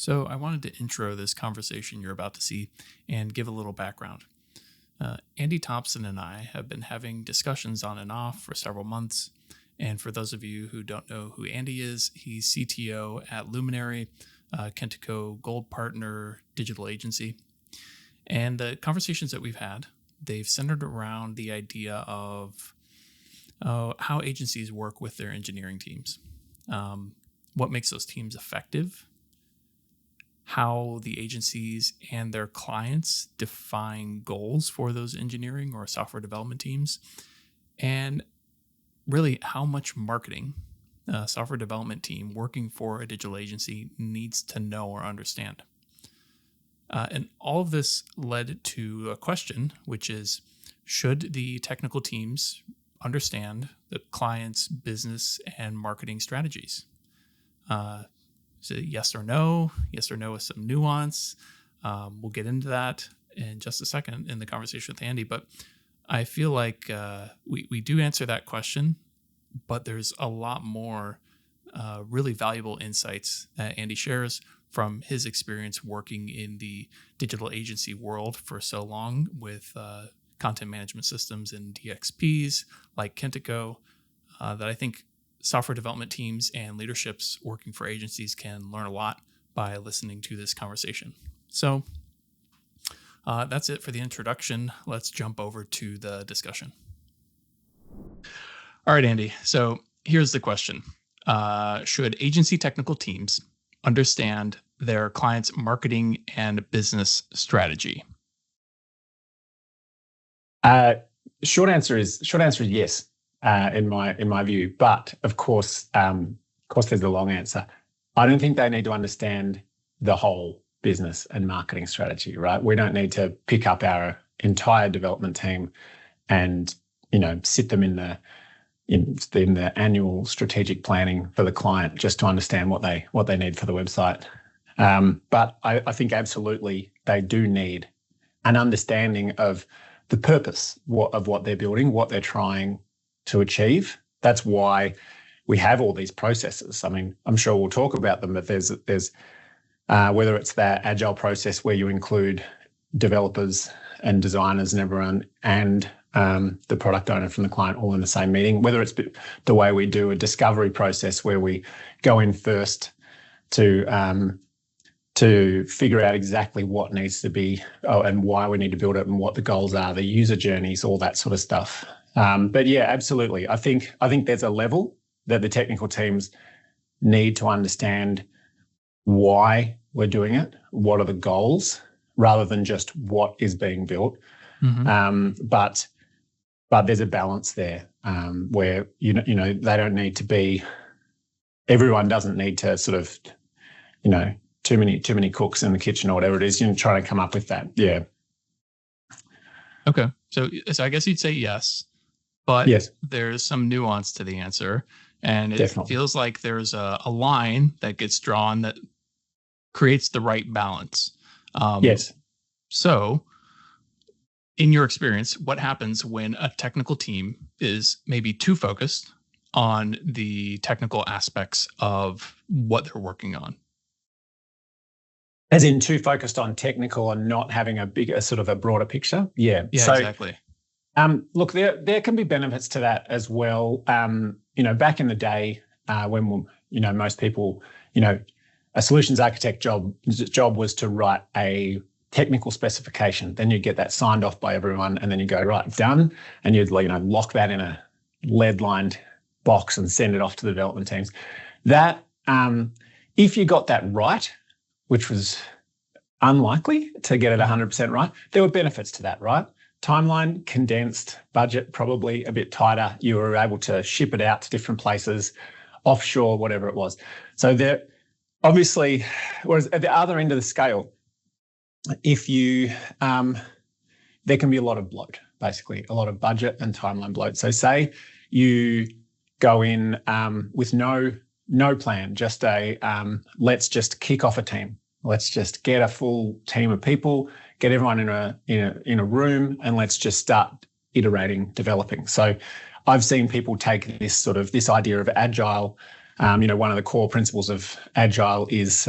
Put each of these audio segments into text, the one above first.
So I wanted to intro this conversation you're about to see and give a little background. Andy Thompson and I have been having discussions on and off for several months. And for those of you who don't know who Andy is, he's CTO at Luminary, Kentico Gold Partner digital agency. And the conversations that we've had, they've centered around the idea of how agencies work with their engineering teams, what makes those teams effective, how the agencies and their clients define goals for those engineering or software development teams, and really how much marketing a software development team working for a digital agency needs to know or understand. And all of this led to a question, which is, should the technical teams understand the client's business and marketing strategies? Is it yes or no with some nuance? We'll get into that in just a second in the conversation with Andy, but I feel like we do answer that question, but there's a lot more really valuable insights that Andy shares from his experience working in the digital agency world for so long with content management systems and DXPs like Kentico, that I think software development teams and leaderships working for agencies can learn a lot by listening to this conversation. So that's it for the introduction. Let's jump over to the discussion. All right, Andy. So here's the question. Should agency technical teams understand their client's marketing and business strategy? Short answer is yes. In my view, but of course, there's the long answer. I don't think they need to understand the whole business and marketing strategy, right? We don't need to pick up our entire development team and sit them in the annual strategic planning for the client just to understand what they need for the website. But I think absolutely they do need an understanding of the purpose of what they're building, what they're trying to achieve. That's why we have all these processes. I mean, I'm sure we'll talk about them, but there's whether it's that agile process where you include developers and designers and everyone and the product owner from the client all in the same meeting, whether it's the way we do a discovery process where we go in first to figure out exactly what needs to be and why we need to build it and what the goals are, the user journeys, all that sort of stuff. But yeah, absolutely. I think there's a level that the technical teams need to understand why we're doing it, what are the goals, rather than just what is being built. Mm-hmm. But there's a balance there where they don't need to be. Everyone doesn't need to sort of too many cooks in the kitchen or whatever it is. Trying to come up with that. Yeah. Okay, so I guess you'd say yes. But yes, there's some nuance to the answer. And it Definitely. Feels like there's a line that gets drawn that creates the right balance. Yes. So in your experience, what happens when a technical team is maybe too focused on the technical aspects of what they're working on? As in too focused on technical and not having a broader picture? Yeah. Yeah, exactly. Look, there can be benefits to that as well. Back in the day, when most people, a solutions architect job was to write a technical specification. Then you'd get that signed off by everyone, and then you go, right, done, and you'd lock that in a lead-lined box and send it off to the development teams. That if you got that right, which was unlikely to get it 100% right, there were benefits to that, right? Timeline condensed, budget probably a bit tighter. You were able to ship it out to different places, offshore, whatever it was. So there, obviously, whereas at the other end of the scale, if you, there can be a lot of bloat, basically, a lot of budget and timeline bloat. So say you go in with no plan, just let's just kick off a team. Let's just get a full team of people, get everyone in a room, and let's just start iterating, developing. So I've seen people take this idea of agile One of the core principles of Agile is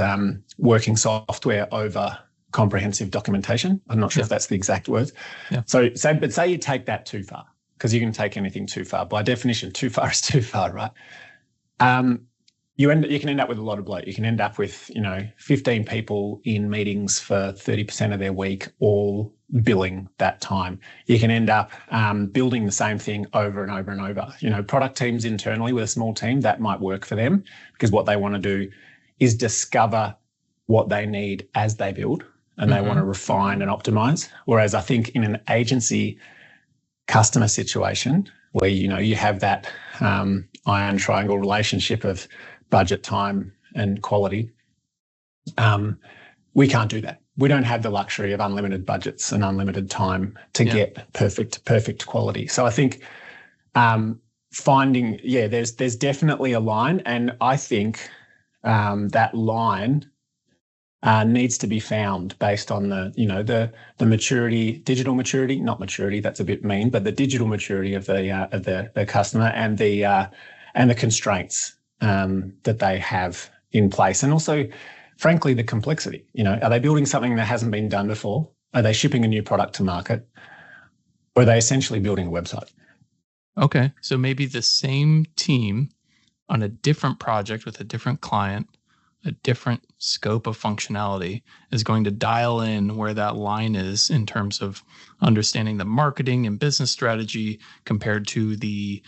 working software over comprehensive documentation. I'm not sure if that's the exact word. Yeah. But say you take that too far, because you can take anything too far. By definition, too far is too far, right? You can end up with a lot of bloat. You can end up with 15 people in meetings for 30% of their week, all billing that time. You can end up building the same thing over and over and over. Product teams internally with a small team, that might work for them, because what they want to do is discover what they need as they build, and they want to refine and optimize. Whereas I think in an agency customer situation where you have that iron triangle relationship of budget, time, and quality, we can't do that. We don't have the luxury of unlimited budgets and unlimited time to get perfect quality. So I think there's definitely a line, and I think that line needs to be found based on the maturity, digital maturity, not maturity, that's a bit mean, but the digital maturity of the customer and the constraints that they have in place, and also, frankly, the complexity. Are they building something that hasn't been done before? Are they shipping a new product to market? Or are they essentially building a website? Okay, so maybe the same team on a different project with a different client, a different scope of functionality, is going to dial in where that line is in terms of understanding the marketing and business strategy compared to the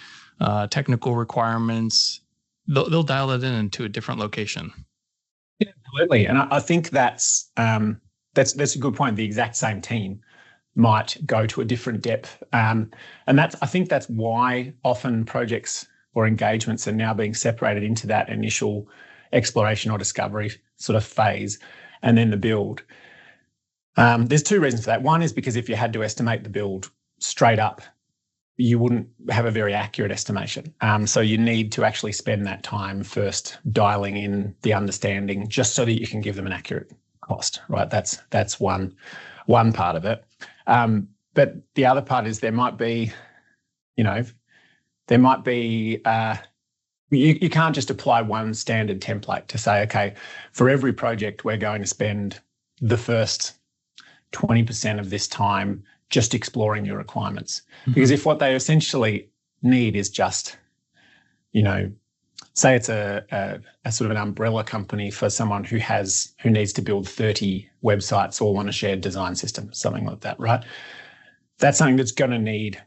technical requirements. They'll dial it into a different location. Yeah, absolutely. And I think that's a good point. The exact same team might go to a different depth. And I think that's why often projects or engagements are now being separated into that initial exploration or discovery sort of phase, and then the build. There's two reasons for that. One is because if you had to estimate the build straight up, you wouldn't have a very accurate estimation. So you need to actually spend that time first dialing in the understanding, just so that you can give them an accurate cost, right? That's one part of it. But the other part is there might be you can't just apply one standard template to say, okay, for every project, we're going to spend the first 20% of this time just exploring your requirements. Because if what they essentially need is just, say it's a sort of an umbrella company for someone who needs to build 30 websites all on a shared design system, something like that, right? That's something that's going to need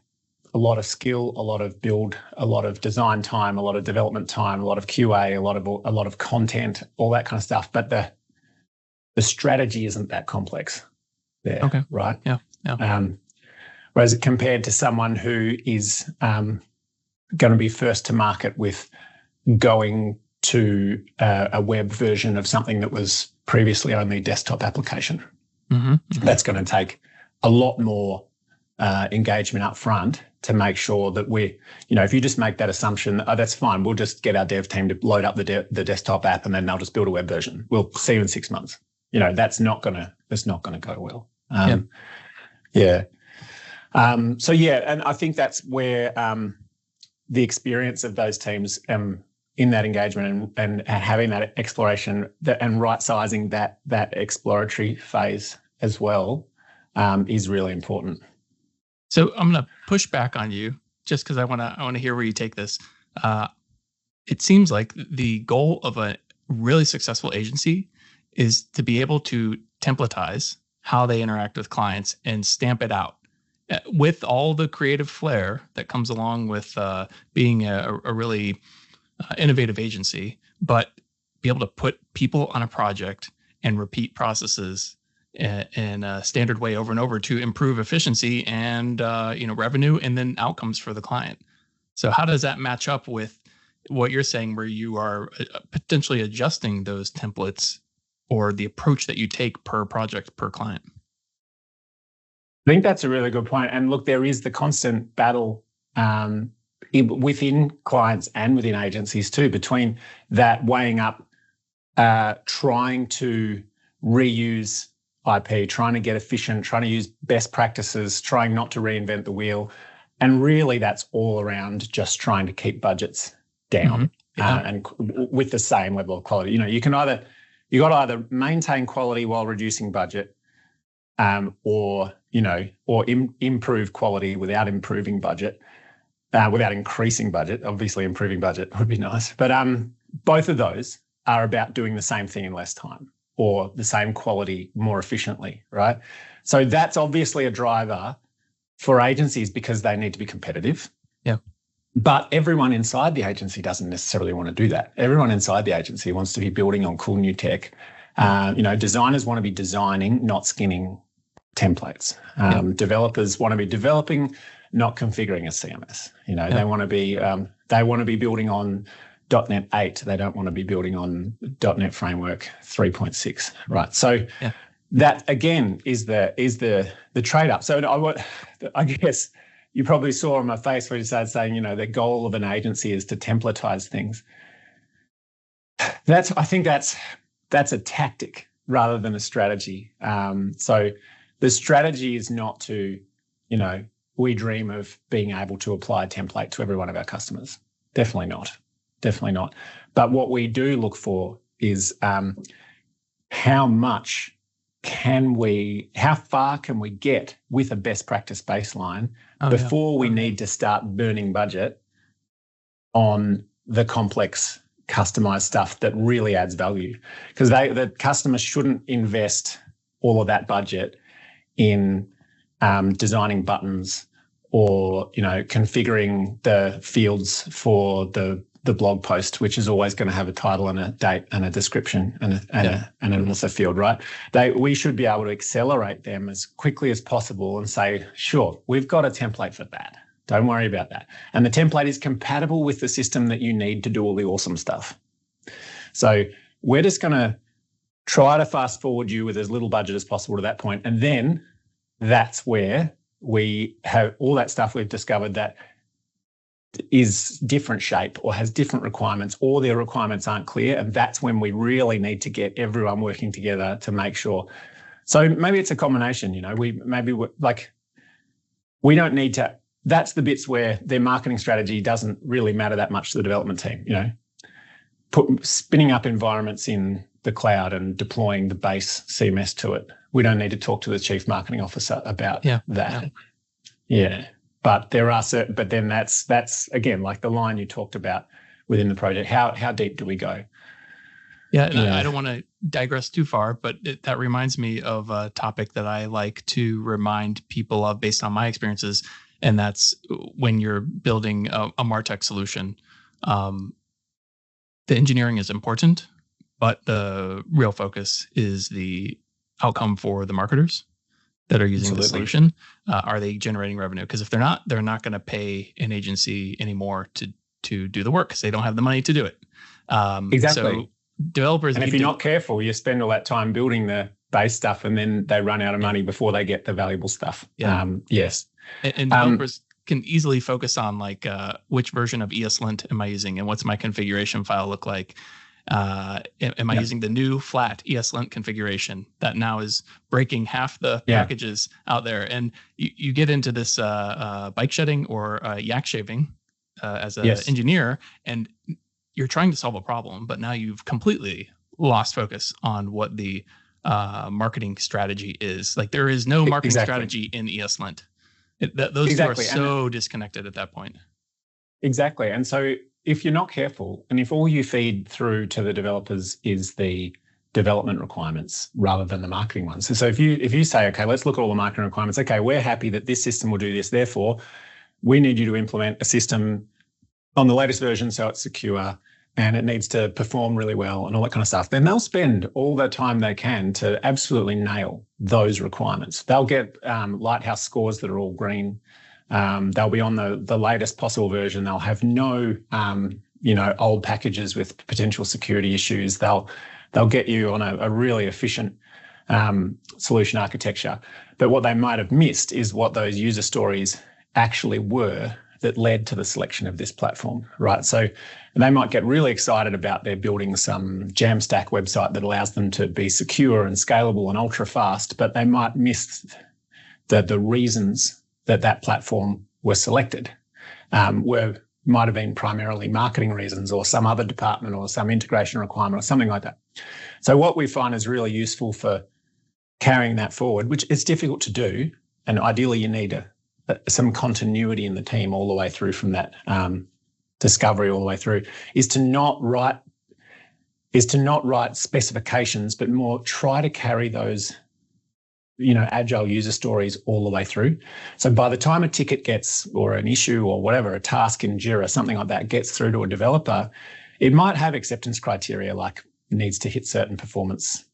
a lot of skill, a lot of build, a lot of design time, a lot of development time, a lot of QA, a lot of content, all that kind of stuff. But the strategy isn't that complex there, okay, right? Yeah. Whereas compared to someone who is going to be first to market with going to a web version of something that was previously only a desktop application, that's going to take a lot more engagement up front to make sure that if you just make that assumption, that's fine, we'll just get our dev team to load up the desktop app and then they'll just build a web version. We'll see you in 6 months. That's not going to go well. And I think that's where the experience of those teams in that engagement and having that exploration and right-sizing that exploratory phase as well is really important. So I'm going to push back on you just because I want to hear where you take this. It seems like the goal of a really successful agency is to be able to templatize how they interact with clients and stamp it out with all the creative flair that comes along with being a really innovative agency, but be able to put people on a project and repeat processes in a standard way over and over to improve efficiency and revenue and then outcomes for the client. So how does that match up with what you're saying, where you are potentially adjusting those templates or the approach that you take per project, per client? I think that's a really good point. And look, there is the constant battle within clients and within agencies too, between that weighing up, trying to reuse IP, trying to get efficient, trying to use best practices, trying not to reinvent the wheel. And really that's all around just trying to keep budgets down. and with the same level of quality. You got to either maintain quality while reducing budget, or improve quality without improving budget, without increasing budget. Obviously, improving budget would be nice, but both of those are about doing the same thing in less time or the same quality more efficiently, right? So that's obviously a driver for agencies because they need to be competitive. Yeah. But everyone inside the agency doesn't necessarily want to do that. Everyone inside the agency wants to be building on cool new tech. Designers want to be designing, not skinning templates. Developers want to be developing, not configuring a CMS. They want to be building on .NET 8. They don't want to be building on .NET Framework 3.6. Right. So that again is the trade-up. So I guess you probably saw on my face where you started saying, the goal of an agency is to templatize things. I think that's a tactic rather than a strategy. So the strategy is not to, we dream of being able to apply a template to every one of our customers. Definitely not. Definitely not. But what we do look for is how far can we get with a best practice baseline before we need to start burning budget on the complex customized stuff that really adds value? Because the customers shouldn't invest all of that budget in designing buttons or, configuring the fields for the blog post, which is always going to have a title and a date and a description and an author field, right? We should be able to accelerate them as quickly as possible and say, sure, we've got a template for that. Don't worry about that. And the template is compatible with the system that you need to do all the awesome stuff. So we're just going to try to fast forward you with as little budget as possible to that point. And then that's where we have all that stuff we've discovered that is different shape or has different requirements, or their requirements aren't clear. And that's when we really need to get everyone working together to make sure. So maybe it's a combination, we don't need to, that's the bits where their marketing strategy doesn't really matter that much to the development team, spinning up environments in the cloud and deploying the base CMS to it. We don't need to talk to the chief marketing officer about that. Yeah. But there are certain, but then that's again, like the line you talked about within the project. How deep do we go? Yeah, and I don't want to digress too far, but that reminds me of a topic that I like to remind people of based on my experiences, and that's when you're building a MarTech solution. The engineering is important, but the real focus is the outcome for the marketers that are using the solution. Are they generating revenue? Because if they're not going to pay an agency anymore to do the work because they don't have the money to do it. Exactly. So developers, and if you're not careful, you spend all that time building the base stuff, and then they run out of money before they get the valuable stuff. Yes. And developers can easily focus on which version of ESLint am I using, and what's my configuration file look like. Am I using the new flat ESLint configuration that now is breaking half the packages out there? And you get into this bike shedding or yak shaving as an engineer, and you're trying to solve a problem, but now you've completely lost focus on what the marketing strategy is. Like there is no marketing strategy in ESLint. Those two are so disconnected at that point. Exactly. And so if you're not careful, and if all you feed through to the developers is the development requirements rather than the marketing ones. So if you say, okay, let's look at all the marketing requirements. Okay, we're happy that this system will do this. Therefore, we need you to implement a system on the latest version so it's secure and it needs to perform really well and all that kind of stuff. Then they'll spend all the time they can to absolutely nail those requirements. They'll get Lighthouse scores that are all green. They'll be on the latest possible version. They'll have no, old packages with potential security issues. They'll get you on a really efficient solution architecture. But what they might have missed is what those user stories actually were that led to the selection of this platform, right? So they might get really excited about they're building some Jamstack website that allows them to be secure and scalable and ultra fast, but they might miss the reasons that platform was selected, were might have been primarily marketing reasons or some other department or some integration requirement or something like that. So what we find is really useful for carrying that forward, which is difficult to do, and ideally you need some continuity in the team all the way through from that discovery all the way through, is to not write specifications, but more try to carry those, agile user stories all the way through. So by the time a ticket gets, or an issue or whatever, a task in Jira, something like that gets through to a developer, it might have acceptance criteria like needs to hit certain performance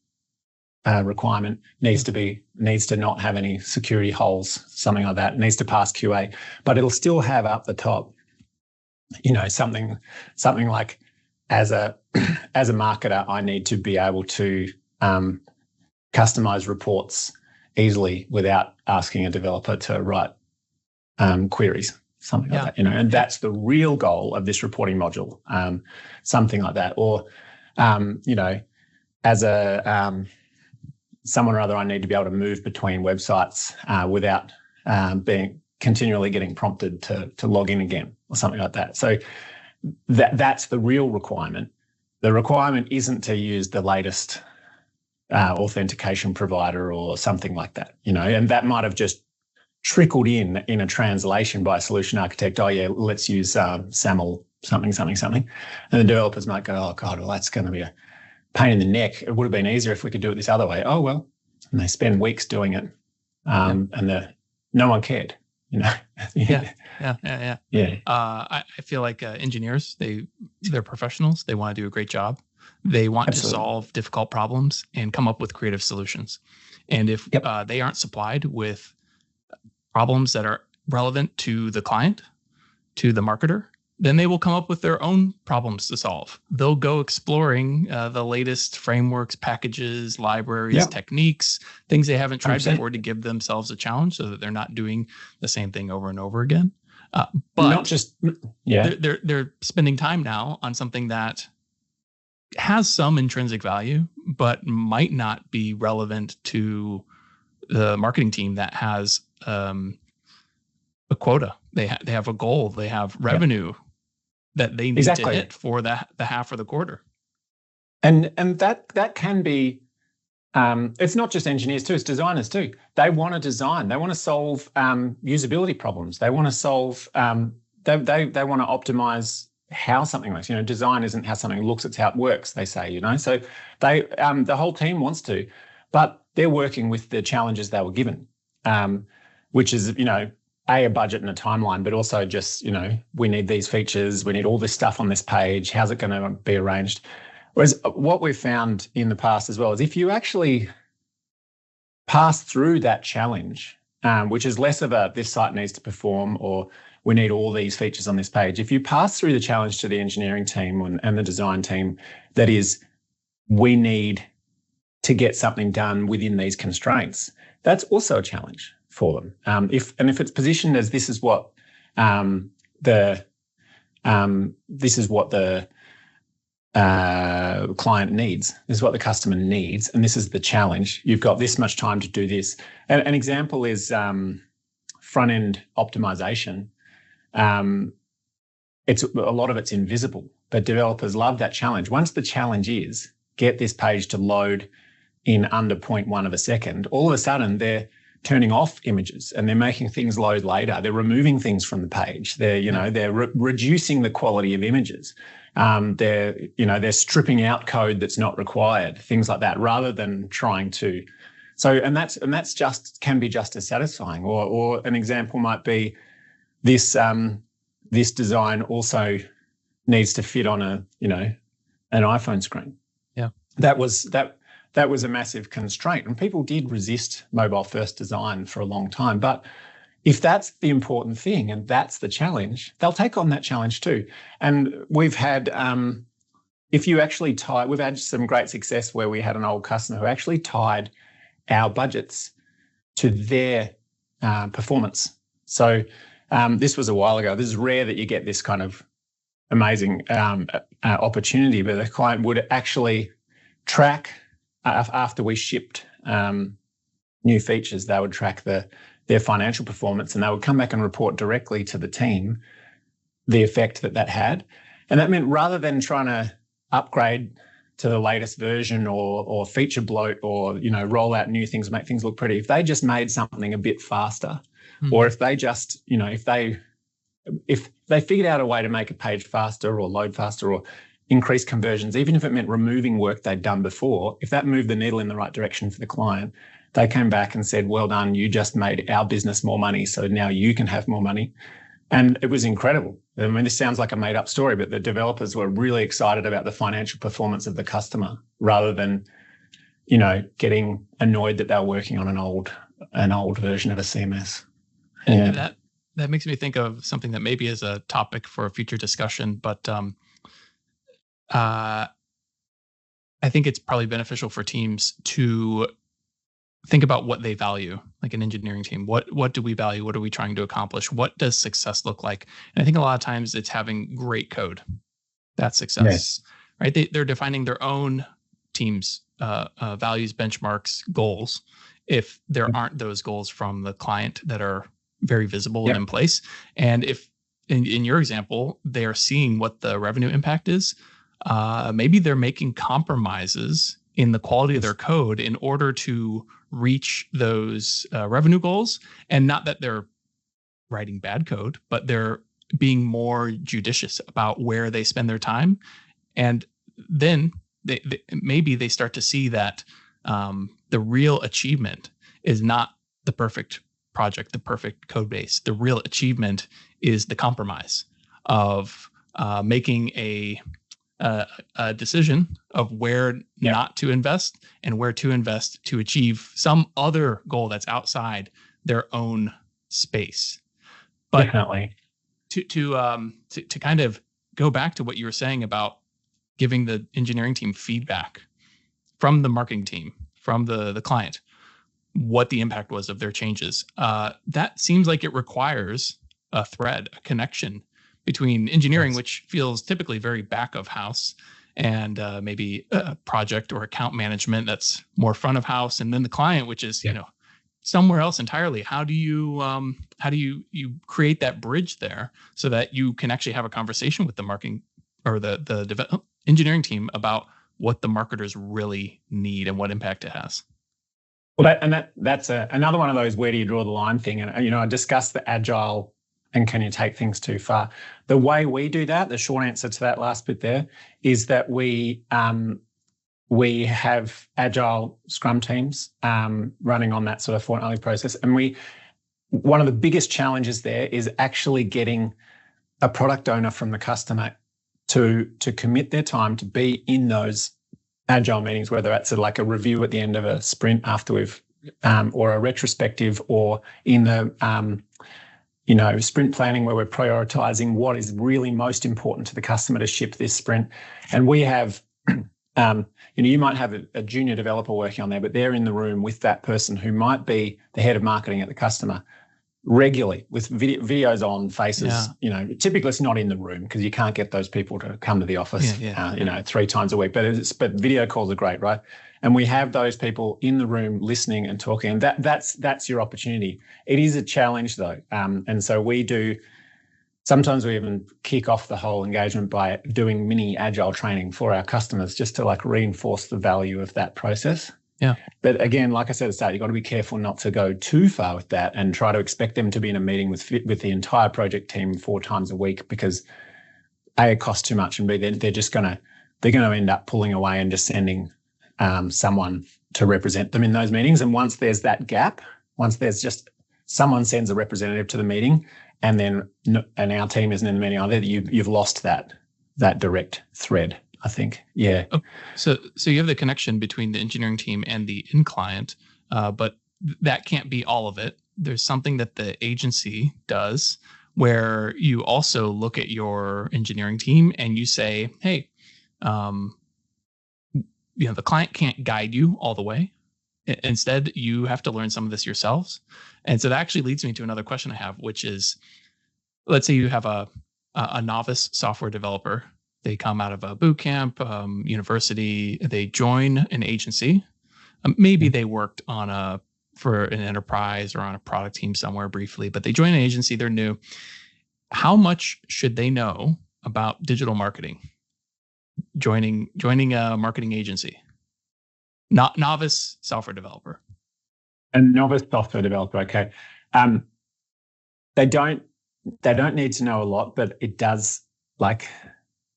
requirement, needs to not have any security holes, something like that, needs to pass QA, but it'll still have up the top, something like as a marketer, I need to be able to customize reports easily without asking a developer to write queries, something like that, and that's the real goal of this reporting module, something like that. Or, as a someone or other, I need to be able to move between websites without being continually getting prompted to log in again or something like that. So that's the real requirement. The requirement isn't to use the latest authentication provider or something like that, and that might have just trickled in a translation by a solution architect. Oh yeah, let's use SAML something. And the developers might go, oh God, well, that's going to be a pain in the neck. It would have been easier if we could do it this other way. Oh, well, and they spend weeks doing it. And no one cared, Yeah. I feel like engineers, they're professionals. They want to do a great job. They want to solve difficult problems and come up with creative solutions. And if they aren't supplied with problems that are relevant to the client, to the marketer, then they will come up with their own problems to solve. They'll go exploring the latest frameworks, packages, libraries, techniques, things they haven't tried 100%. Before to give themselves a challenge so that they're not doing the same thing over and over again. But not just, they're spending time now on something that has some intrinsic value, but might not be relevant to the marketing team that has a quota. They have a goal. They have revenue that they need to hit for the half of the quarter. And that can be, it's not just engineers too, it's designers too. They want to design. They want to solve usability problems. They want to solve, they want to optimize how something works. Design isn't how something looks, it's how it works, they say, So they, the whole team wants to, but they're working with the challenges they were given, which is, a budget and a timeline, but also just, we need these features, we need all this stuff on this page, how's it going to be arranged? Whereas what we've found in the past as well is if you actually pass through that challenge, which is less of a this site needs to perform or we need all these features on this page. If you pass through the challenge to the engineering team and the design team, that is, we need to get something done within these constraints, that's also a challenge for them. If it's positioned as this is what the client needs, this is what the customer needs, and this is the challenge. You've got this much time to do this. An example is front-end optimization. It's a lot of it's invisible, but developers love that challenge. Once the challenge is get this page to load in under 0.1 of a second, all of a sudden they're turning off images and they're making things load later. They're removing things from the page. They're reducing the quality of images. They're stripping out code that's not required, things like that, rather than trying to. So, and that's just can be just as satisfying. Or an example might be this design also needs to fit on an iPhone screen. Yeah, that was a massive constraint, and people did resist mobile first design for a long time. But if that's the important thing and that's the challenge, they'll take on that challenge too. And we've had, we've had some great success where we had an old customer who actually tied our budgets to their performance. So this was a while ago. This is rare that you get this kind of amazing opportunity, but the client would actually track after we shipped new features. They would track their financial performance, and they would come back and report directly to the team the effect that had. And that meant rather than trying to upgrade to the latest version or feature bloat or, roll out new things, make things look pretty, if they just made something a bit faster, or if they just, if they figured out a way to make a page faster or load faster or increase conversions, even if it meant removing work they'd done before, if that moved the needle in the right direction for the client, they came back and said, well done, you just made our business more money, so now you can have more money. And it was incredible. I mean, this sounds like a made-up story, but the developers were really excited about the financial performance of the customer rather than, getting annoyed that they were working on an old version of a CMS. And that makes me think of something that maybe is a topic for a future discussion, but I think it's probably beneficial for teams to think about what they value, like an engineering team. What do we value? What are we trying to accomplish? What does success look like? And I think a lot of times it's having great code. That's success, yes. Right? They're defining their own team's values, benchmarks, goals. If there aren't those goals from the client that are very visible and in place, and if in your example they are seeing what the revenue impact is, maybe they're making compromises in the quality of their code in order to reach those revenue goals. And not that they're writing bad code, but they're being more judicious about where they spend their time. And then maybe they start to see that the real achievement is not the perfect project, the perfect code base. The real achievement is the compromise of making a decision of where not to invest and where to invest to achieve some other goal that's outside their own space. But definitely, to kind of go back to what you were saying about giving the engineering team feedback from the marketing team, from the client, what the impact was of their changes. That seems like it requires a thread, a connection between engineering, which feels typically very back of house, and maybe a project or account management that's more front of house, and then the client, which is somewhere else entirely. How do you create that bridge there so that you can actually have a conversation with the marketing or the engineering team about what the marketers really need and what impact it has? Well, that's another one of those where do you draw the line thing. And I discussed the agile and can you take things too far. The way we do that, the short answer to that last bit there, is that we have agile Scrum teams running on that sort of fortnightly process. And one of the biggest challenges there is actually getting a product owner from the customer to commit their time to be in those agile meetings, whether that's like a review at the end of a sprint after we've, or a retrospective, or in the sprint planning where we're prioritizing what is really most important to the customer to ship this sprint. And we have, you might have a junior developer working on there, but they're in the room with that person who might be the head of marketing at the customer regularly with videos on, faces. Typically it's not in the room because you can't get those people to come to the office 3 times a week, but video calls are great, right? And we have those people in the room listening and talking, and that's your opportunity. It is a challenge though, and so sometimes we even kick off the whole engagement by doing mini agile training for our customers just to like reinforce the value of that process. Yeah. But again, like I said at the start, you've got to be careful not to go too far with that and try to expect them to be in a meeting with the entire project team 4 times a week, because A, it costs too much, and B, they're going to end up pulling away and just sending someone to represent them in those meetings. And once there's that gap, once there's just someone sends a representative to the meeting and our team isn't in the meeting either, you've lost that direct thread, I think. Yeah. Oh, so you have the connection between the engineering team and the end client, but that can't be all of it. There's something that the agency does where you also look at your engineering team and you say, hey, the client can't guide you all the way. Instead, you have to learn some of this yourselves. And so that actually leads me to another question I have, which is, let's say you have a novice software developer. They come out of a boot camp, university. They join an agency. Maybe they worked for an enterprise or on a product team somewhere briefly, but they join an agency. They're new. how much should they know about digital marketing? Joining a marketing agency, not novice software developer. A novice software developer, okay. They don't need to know a lot, but it does, like,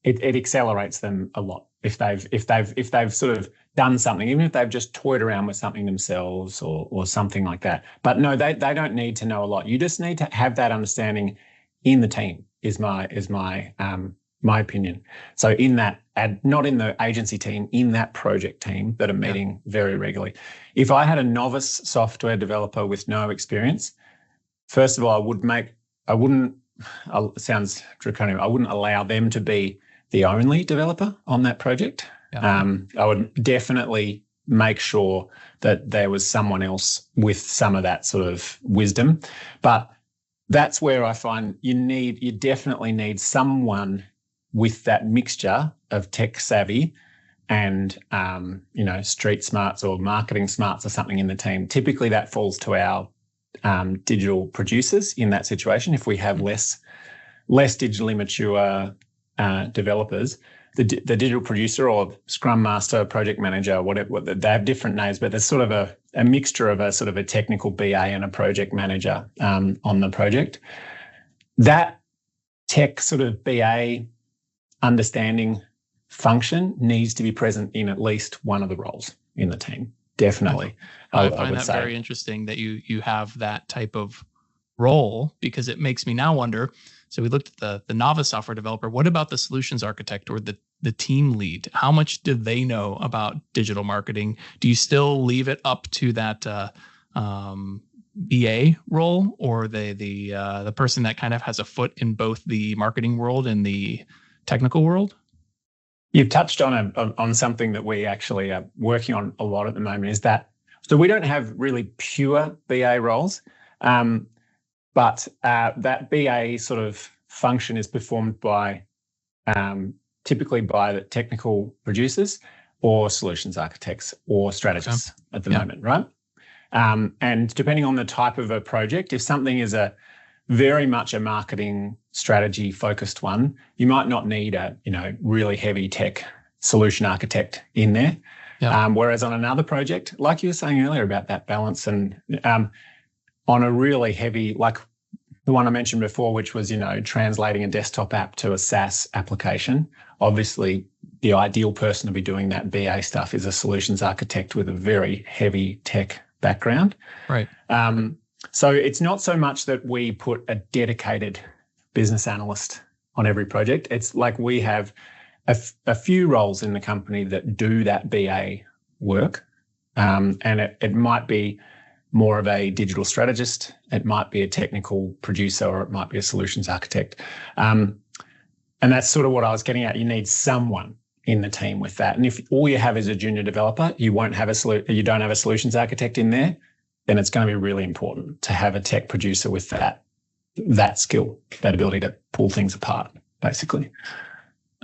it accelerates them a lot if they've sort of done something, even if they've just toyed around with something themselves or something like that. But no, they don't need to know a lot. You just need to have that understanding in the team, is my opinion. So in that, not in the agency team, in that project team that are meeting very regularly. If I had a novice software developer with no experience, first of all, sounds draconian, I wouldn't allow them to be the only developer on that project. I would definitely make sure that there was someone else with some of that sort of wisdom. But that's where I find you definitely need someone with that mixture of tech savvy and street smarts or marketing smarts or something in the team. Typically that falls to our digital producers in that situation. If we have less digitally mature developers, the digital producer or scrum master, project manager, whatever, they have different names, but there's sort of a mixture of a sort of a technical BA and a project manager on the project. That tech sort of BA understanding function needs to be present in at least one of the roles in the team. Definitely. I find that very interesting that you have that type of role, because it makes me now wonder. So we looked at the novice software developer. What about the solutions architect or the team lead? How much do they know about digital marketing? Do you still leave it up to that BA role, or the person that kind of has a foot in both the marketing world and the technical world? You've touched on something that we actually are working on a lot at the moment, is that, so we don't have really pure BA roles, but that BA sort of function is performed by typically by the technical producers or solutions architects or strategists at the moment, right? And depending on the type of a project, if something is very much a marketing strategy focused one, you might not need a really heavy tech solution architect in there. Whereas on another project, like you were saying earlier about that balance, and on a really heavy, like the one I mentioned before, which was translating a desktop app to a SaaS application, obviously the ideal person to be doing that BA stuff is a solutions architect with a very heavy tech background. Right. So it's not so much that we put a dedicated business analyst on every project. It's like we have a few roles in the company that do that BA work. And it might be more of a digital strategist, it might be a technical producer, or it might be a solutions architect. And that's sort of what I was getting at. You need someone in the team with that. And if all you have is a junior developer, you don't have a solutions architect in there, then it's going to be really important to have a tech producer with that skill, that ability to pull things apart, basically.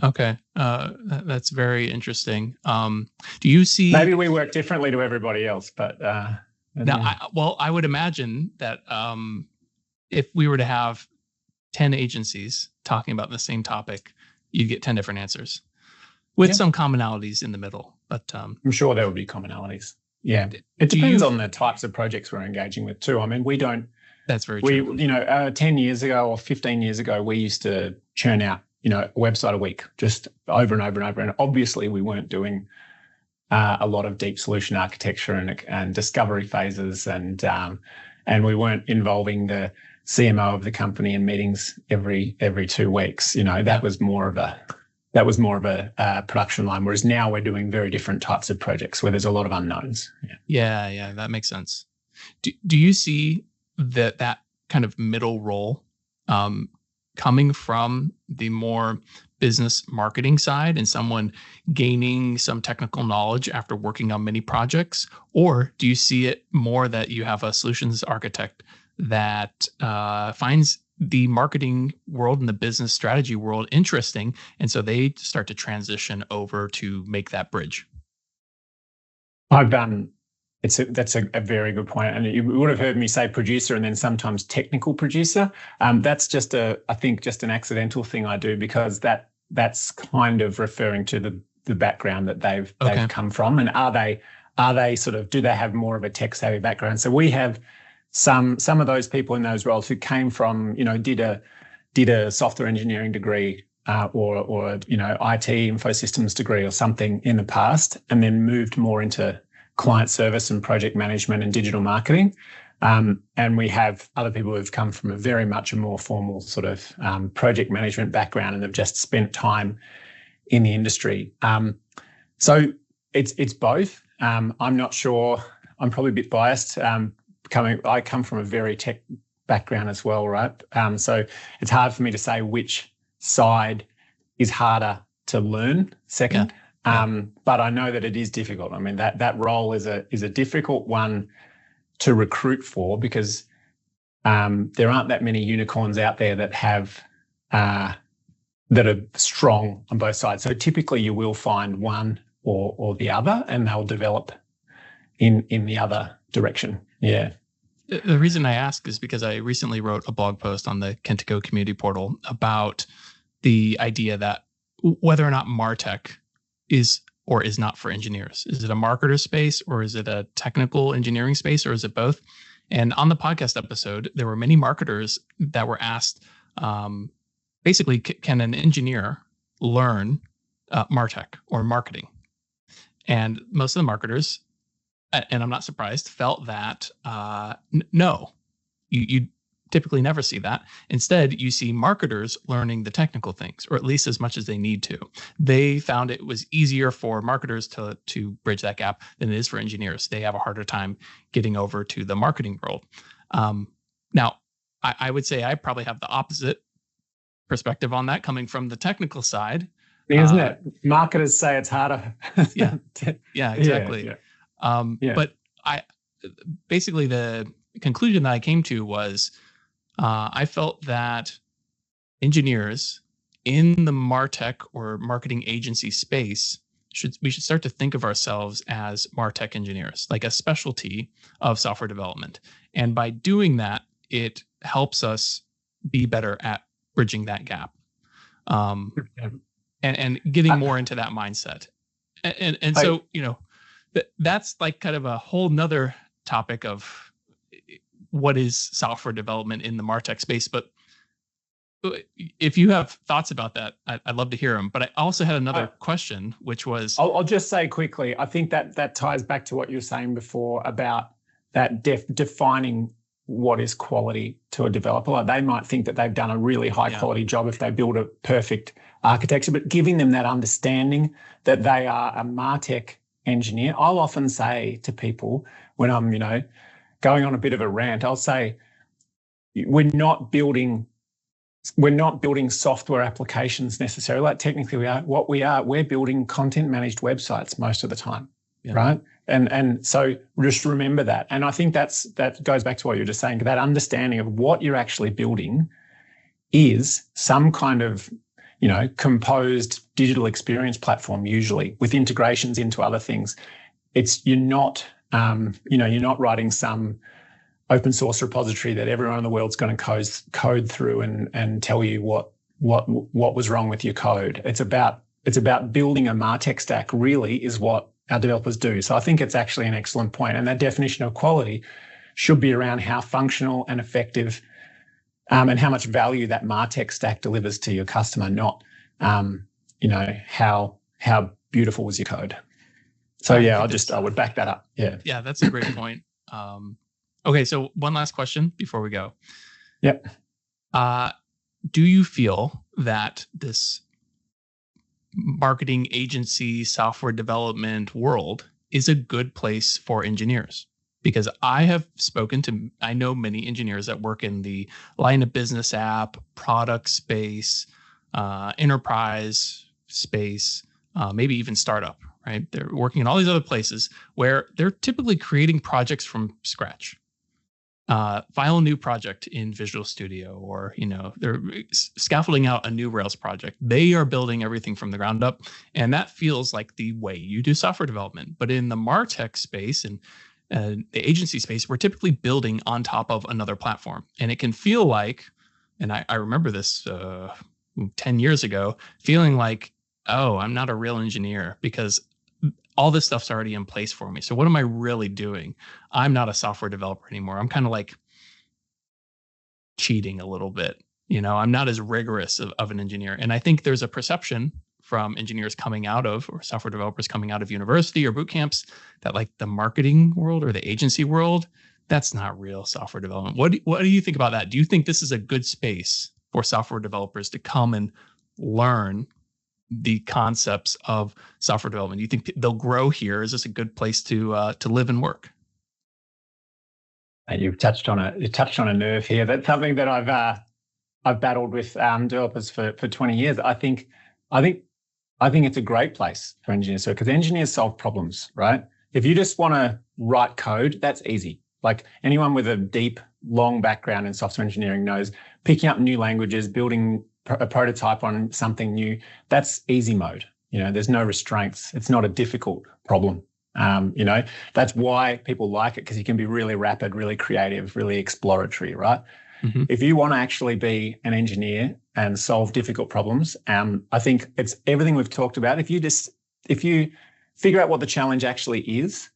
Okay. That's very interesting. Do you see... Maybe we work differently to everybody else, but... I would imagine that if we were to have 10 agencies talking about the same topic, you'd get 10 different answers with some commonalities in the middle. But I'm sure there would be commonalities. Yeah. It depends on the types of projects we're engaging with too. I mean, we don't... That's very true. 10 years ago or 15 years ago, we used to churn out, a website a week, just over and over and over. And obviously we weren't doing a lot of deep solution architecture and discovery phases, and we weren't involving the CMO of the company in meetings every 2 weeks. That was more of a production line. Whereas now we're doing very different types of projects where there's a lot of unknowns. Yeah, that makes sense. Do you see that kind of middle role coming from the more business marketing side and someone gaining some technical knowledge after working on many projects? Or do you see it more that you have a solutions architect that finds the marketing world and the business strategy world interesting, and so they start to transition over to make that bridge? That's a very good point. And you would have heard me say producer and then sometimes technical producer. That's I think just an accidental thing I do, because that's kind of referring to the background that they've come from. And are they sort of, do they have more of a tech savvy background? So we have some of those people in those roles who came from, did a software engineering degree or IT info systems degree or something in the past, and then moved more into client service and project management and digital marketing. And we have other people who've come from a very much a more formal sort of project management background and have just spent time in the industry. So it's both. I'm not sure. I'm probably a bit biased. I come from a very tech background as well, right? So it's hard for me to say which side is harder to learn second. But I know that it is difficult. I mean, that role is a difficult one to recruit for, because there aren't that many unicorns out there that have that are strong on both sides. So typically you will find one or the other, and they'll develop in the other direction. Yeah. The reason I ask is because I recently wrote a blog post on the Kentico community portal about the idea that whether or not MarTech is or is not for engineers. Is it a marketer space, or is it a technical engineering space, or is it both? And on the podcast episode, there were many marketers that were asked, basically, can an engineer learn MarTech or marketing? And most of the marketers, and I'm not surprised, felt that no, you typically never see that. Instead, you see marketers learning the technical things, or at least as much as they need to. They found it was easier for marketers to bridge that gap than it is for engineers. They have a harder time getting over to the marketing world. Now, I would say I probably have the opposite perspective on that, coming from the technical side. Isn't it? Marketers say it's harder. Yeah, exactly. Yeah. But basically the conclusion that I came to was, I felt that engineers in the MarTech or marketing agency space we should start to think of ourselves as MarTech engineers, like a specialty of software development. And by doing that, it helps us be better at bridging that gap, and getting more into that mindset. And so, that's like kind of a whole nother topic of what is software development in the MarTech space. But if you have thoughts about that, I'd love to hear them. But I also had another question, which was... I'll just say quickly, I think that ties back to what you were saying before about that defining what is quality to a developer. Like, they might think that they've done a really high quality job if they build a perfect architecture, but giving them that understanding that they are a MarTech engineer. I'll often say to people when I'm, going on a bit of a rant, I'll say, we're not building software applications necessarily. Like, technically we're building content managed websites most of the time, right? And so just remember that. And I think that goes back to what you were just saying, that understanding of what you're actually building is some kind of, composed digital experience platform, usually with integrations into other things. You're not writing some open source repository that everyone in the world's going to code through and tell you what was wrong with your code. It's about building a MarTech stack, really, is what our developers do. So I think it's actually an excellent point. And that definition of quality should be around how functional and effective and how much value that MarTech stack delivers to your customer, not how beautiful was your code. So I would back that up. Yeah, that's a great point. Okay, so one last question before we go. Yep. Do you feel that this marketing agency software development world is a good place for engineers? Because I know many engineers that work in the line of business app, product space, enterprise space, maybe even startup, right? They're working in all these other places where they're typically creating projects from scratch. File a new project in Visual Studio, or they're scaffolding out a new Rails project. They are building everything from the ground up, and that feels like the way you do software development. But in the MarTech space, and the agency space, we're typically building on top of another platform. And it can feel like, and I remember this 10 years ago, feeling like, oh, I'm not a real engineer because all this stuff's already in place for me. So what am I really doing? I'm not a software developer anymore. I'm kind of like cheating a little bit. I'm not as rigorous of an engineer. And I think there's a perception from engineers coming out of, or software developers coming out of university or boot camps, that like the marketing world or the agency world, that's not real software development. What do you think about that? Do you think this is a good space for software developers to come and learn the concepts of software development? Do you think they'll grow here? Is this a good place to live and work? You've touched on a nerve here. That's something that I've battled with developers for 20 years. I think it's a great place for engineers, because engineers solve problems, right? If you just want to write code, that's easy. Like anyone with a deep, long background in software engineering knows picking up new languages, building a prototype on something new, that's easy mode. There's no restraints. It's not a difficult problem. That's why people like it, because you can be really rapid, really creative, really exploratory, right? Mm-hmm. If you want to actually be an engineer and solve difficult problems, I think it's everything we've talked about. If you figure out what the challenge actually is,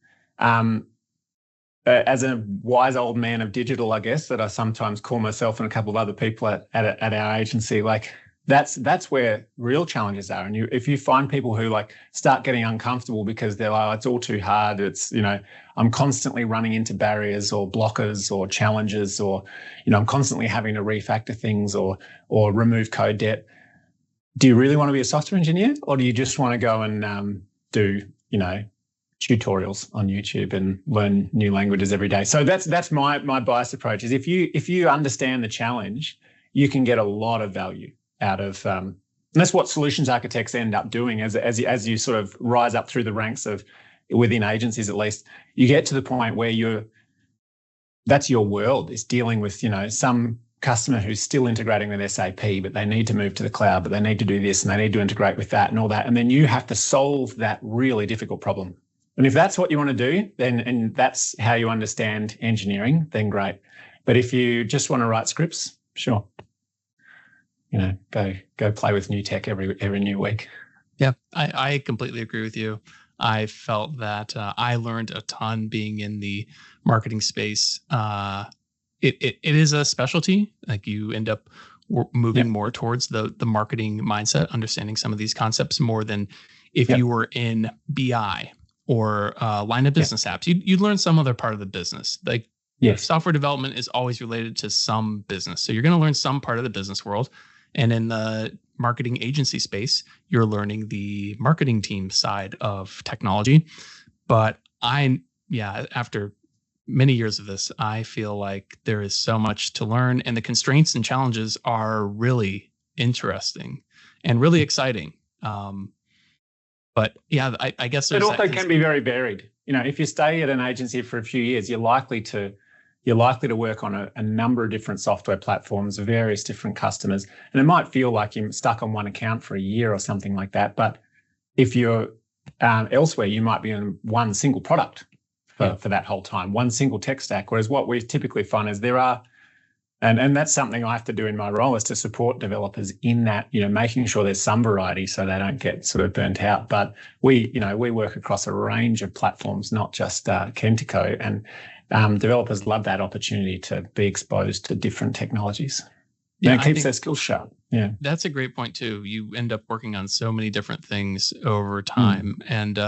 as a wise old man of digital, I guess, that I sometimes call myself and a couple of other people at our agency, like that's where real challenges are. And if you find people who like start getting uncomfortable because they're like, oh, it's all too hard. It's, I'm constantly running into barriers or blockers or challenges, or, I'm constantly having to refactor things or remove code debt. Do you really want to be a software engineer, or do you just want to go and do, tutorials on YouTube and learn new languages every day? So that's my bias approach is if you understand the challenge, you can get a lot of value out of, and that's what solutions architects end up doing as you sort of rise up through the ranks of within agencies. At least you get to the point where that's your world, is dealing with, some customer who's still integrating with SAP, but they need to move to the cloud, but they need to do this and they need to integrate with that and all that. And then you have to solve that really difficult problem. And if that's what you want to do, and that's how you understand engineering, then great. But if you just want to write scripts, sure. Go play with new tech every new week. Yeah, I completely agree with you. I felt that I learned a ton being in the marketing space. It is a specialty. Like you end up moving more towards the marketing mindset, understanding some of these concepts more than if you were in BI or line of business apps. You'd learn some other part of the business. Like software development is always related to some business. So you're going to learn some part of the business world. And in the marketing agency space, you're learning the marketing team side of technology. But after many years of this, I feel like there is so much to learn, and the constraints and challenges are really interesting and really exciting. But yeah, I guess it also can be very varied. If you stay at an agency for a few years, you're likely to work on a number of different software platforms, various different customers. And it might feel like you're stuck on one account for a year or something like that. But if you're elsewhere, you might be in one single product for that whole time, one single tech stack. Whereas what we typically find is there are, and that's something I have to do in my role, is to support developers in that, making sure there's some variety so they don't get sort of burnt out. But we work across a range of platforms, not just Kentico, and developers love that opportunity to be exposed to different technologies. Yeah, it keeps their skills sharp. Yeah, that's a great point too. You end up working on so many different things over time, and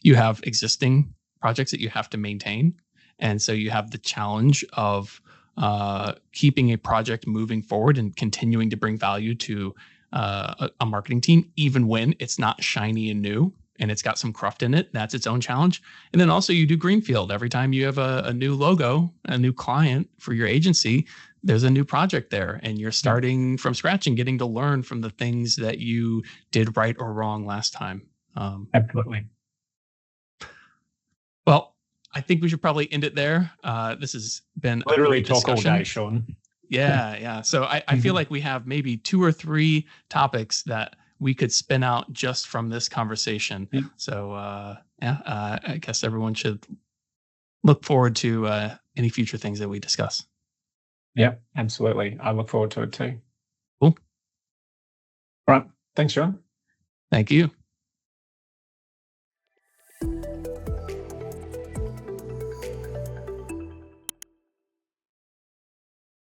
you have existing projects that you have to maintain, and so you have the challenge of keeping a project moving forward and continuing to bring value to a marketing team, even when it's not shiny and new and it's got some cruft in it. That's its own challenge. And then also you do greenfield. Every time you have a new logo, a new client for your agency, there's a new project there, and you're starting from scratch and getting to learn from the things that you did right or wrong last time. Absolutely. Well, I think we should probably end it there. This has been literally talk all day, Sean. Yeah. So I feel like we have maybe 2 or 3 topics that we could spin out just from this conversation. Yeah. So I guess everyone should look forward to any future things that we discuss. Yeah, absolutely. I look forward to it too. Cool. All right. Thanks, John. Thank you.